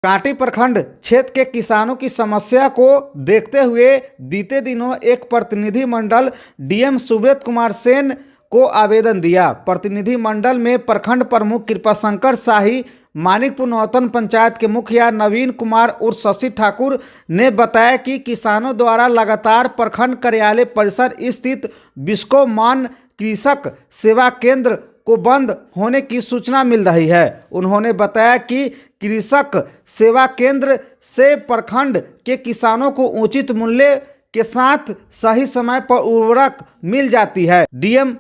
कांटी प्रखंड क्षेत्र के किसानों की समस्या को देखते हुए बीते दिनों एक प्रतिनिधिमंडल डीएम सुब्रत कुमार सेन को आवेदन दिया। प्रतिनिधिमंडल में प्रखंड प्रमुख कृपाशंकर शाही, मानिकपुर नौतन पंचायत के मुखिया नवीन कुमार उर्फ शशि ठाकुर ने बताया कि किसानों द्वारा लगातार प्रखंड कार्यालय परिसर स्थित बिस्कोमान कृषक सेवा केंद्र को बंद होने की सूचना मिल रही है। उन्होंने बताया कि कृषक सेवा केंद्र से प्रखंड के किसानों को उचित मूल्य के साथ सही समय पर उर्वरक मिल जाती है। डीएम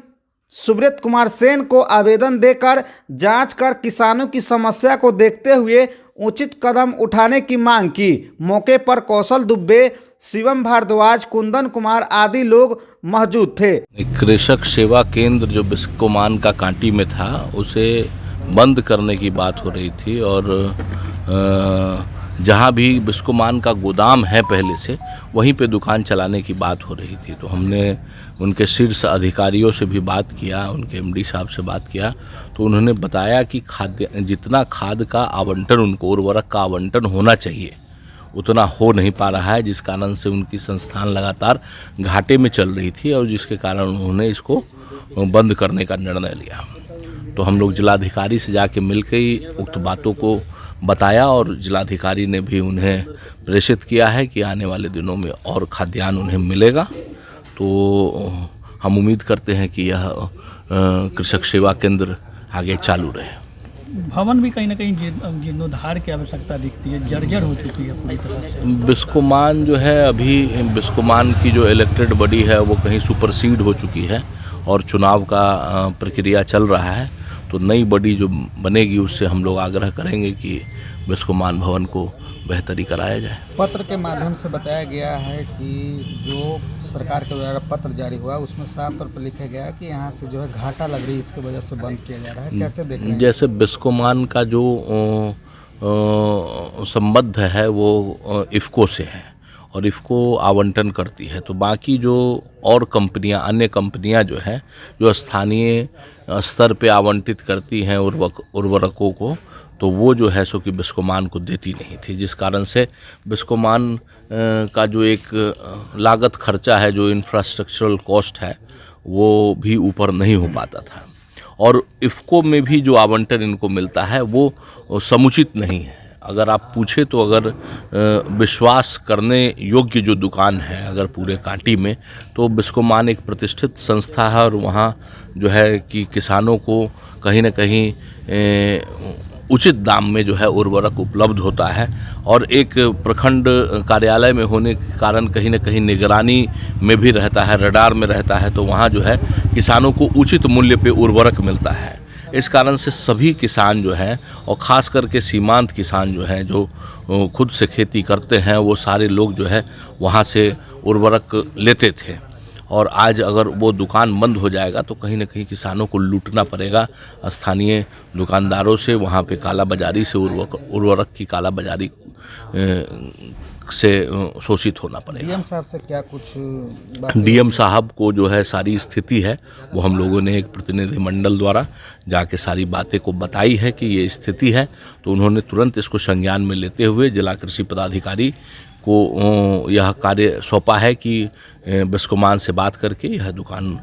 सुब्रत कुमार सेन को आवेदन देकर जांच कर किसानों की समस्या को देखते हुए उचित कदम उठाने की मांग की। मौके पर कौशल दुबे, शिवम भारद्वाज, कुंदन कुमार आदि लोग मौजूद थे। कृषक सेवा केंद्र जो बिस्कोमान का कांटी में था उसे बंद करने की बात हो रही थी और जहाँ भी बिस्कोमान का गोदाम है पहले से वहीं पे दुकान चलाने की बात हो रही थी। तो हमने उनके शीर्ष अधिकारियों से भी बात किया, उनके एमडी साहब से बात किया, तो उन्होंने बताया कि जितना खाद का आवंटन उनको उर्वरक का आवंटन होना चाहिए उतना हो नहीं पा रहा है, जिस कारण से उनकी संस्थान लगातार घाटे में चल रही थी और जिसके कारण उन्होंने इसको बंद करने का निर्णय लिया। तो हम लोग जिलाधिकारी से जाके मिलकर ही उक्त बातों को बताया और जिलाधिकारी ने भी उन्हें प्रेषित किया है कि आने वाले दिनों में और खाद्यान्न उन्हें मिलेगा। तो हम उम्मीद करते हैं कि यह कृषक सेवा केंद्र आगे चालू रहे। भवन भी कहीं ना कहीं जीर्णोद्धार की आवश्यकता दिखती है, जर्जर हो चुकी है पूरी तरह से। बिस्कोमान जो है, अभी बिस्कोमान की जो इलेक्टेड बॉडी है वो कहीं सुपरसीड हो चुकी है और चुनाव का प्रक्रिया चल रहा है। तो नई बॉडी जो बनेगी उससे हम लोग आग्रह करेंगे कि बिस्कोमान भवन को बेहतरी कराया जाए। पत्र के माध्यम से बताया गया है कि जो सरकार के द्वारा पत्र जारी हुआ उसमें साफ तौर पर लिखा गया है कि यहाँ से जो है घाटा लग रही है, इसकी वजह से बंद किया जा रहा है। कैसे देख रहे हैं? जैसे बिस्कोमान का जो संबद्ध है वो इफ़को से है और इफ़को आवंटन करती है। तो बाकी जो और कंपनियां, अन्य कंपनियां जो है जो स्थानीय स्तर पे आवंटित करती हैं उर्वरकों को, तो वो जो है सो कि बिस्कोमान को देती नहीं थी, जिस कारण से बिस्कोमान का जो एक लागत खर्चा है, जो इंफ्रास्ट्रक्चरल कॉस्ट है, वो भी ऊपर नहीं हो पाता था। और इफ़को में भी जो आवंटन इनको मिलता है वो समुचित नहीं है। अगर आप पूछे तो अगर विश्वास करने योग्य जो दुकान है अगर पूरे कांटी में, तो बिस्कोमान एक प्रतिष्ठित संस्था है और वहाँ जो है कि किसानों को कहीं ना कहीं उचित दाम में जो है उर्वरक उपलब्ध होता है और एक प्रखंड कार्यालय में होने के कारण कहीं ना कहीं निगरानी में भी रहता है, रडार में रहता है। तो वहाँ जो है किसानों को उचित मूल्य पे उर्वरक मिलता है। इस कारण से सभी किसान जो हैं और ख़ास करके सीमांत किसान जो हैं जो खुद से खेती करते हैं, वो सारे लोग जो है वहाँ से उर्वरक लेते थे। और आज अगर वो दुकान बंद हो जाएगा तो कहीं ना कहीं किसानों को लूटना पड़ेगा स्थानीय दुकानदारों से, वहाँ पे काला बाजारी से उर्वरक की काला बाजारी से शोषित होना पड़ेगा। डीएम साहब से क्या कुछ डीएम साहब को जो है सारी स्थिति है वो हम लोगों ने एक प्रतिनिधिमंडल द्वारा जाके सारी बातें को बताई है कि ये स्थिति है। तो उन्होंने तुरंत इसको संज्ञान में लेते हुए जिला कृषि पदाधिकारी को यह कार्य सौंपा है कि बिस्कोमान से बात करके यह दुकान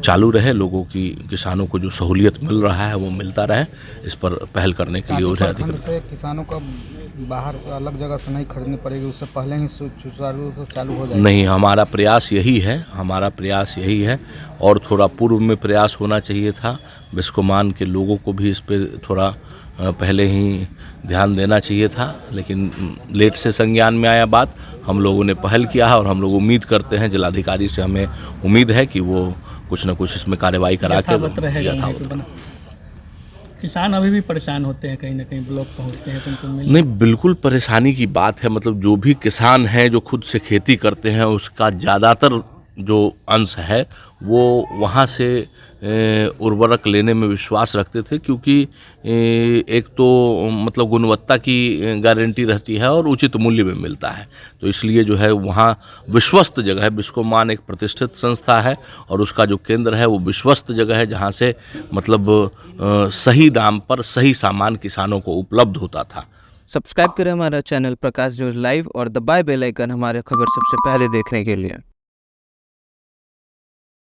चालू रहे, लोगों की, किसानों को जो सहूलियत मिल रहा है वो मिलता रहे। इस पर पहल करने के लिए उन्हें अधिकृत से किसानों को बाहर से अलग जगह से नहीं खरीदनी पड़ेगी, उससे पहले ही सुचारू रूप से चालू हो जाएगा। नहीं, हमारा प्रयास यही है और थोड़ा पूर्व में प्रयास होना चाहिए था। बिस्कोमान के लोगों को भी इस पर थोड़ा पहले ही ध्यान देना चाहिए था, लेकिन लेट से संज्ञान में आया बात। हम लोगों ने पहल किया है और हम लोग उम्मीद करते हैं, जिलाधिकारी से हमें उम्मीद है कि वो कुछ न कुछ इसमें कार्रवाई करा के यथावत। किसान अभी भी परेशान होते हैं, कहीं ना कहीं ब्लॉक पहुंचते हैं तो उनको नहीं, बिल्कुल परेशानी की बात है। मतलब जो भी किसान हैं जो खुद से खेती करते हैं उसका ज़्यादातर जो अंश है वो वहाँ से उर्वरक लेने में विश्वास रखते थे, क्योंकि एक तो मतलब गुणवत्ता की गारंटी रहती है और उचित मूल्य में मिलता है। तो इसलिए जो है वहाँ विश्वस्त जगह है। बिस्कोमान एक प्रतिष्ठित संस्था है और उसका जो केंद्र है वो विश्वस्त जगह है, जहाँ से मतलब सही दाम पर सही सामान किसानों को उपलब्ध होता था। सब्सक्राइब करें हमारा चैनल प्रकाश न्यूज़ लाइव और दबाए बेल आइकन हमारे खबर सबसे पहले देखने के लिए।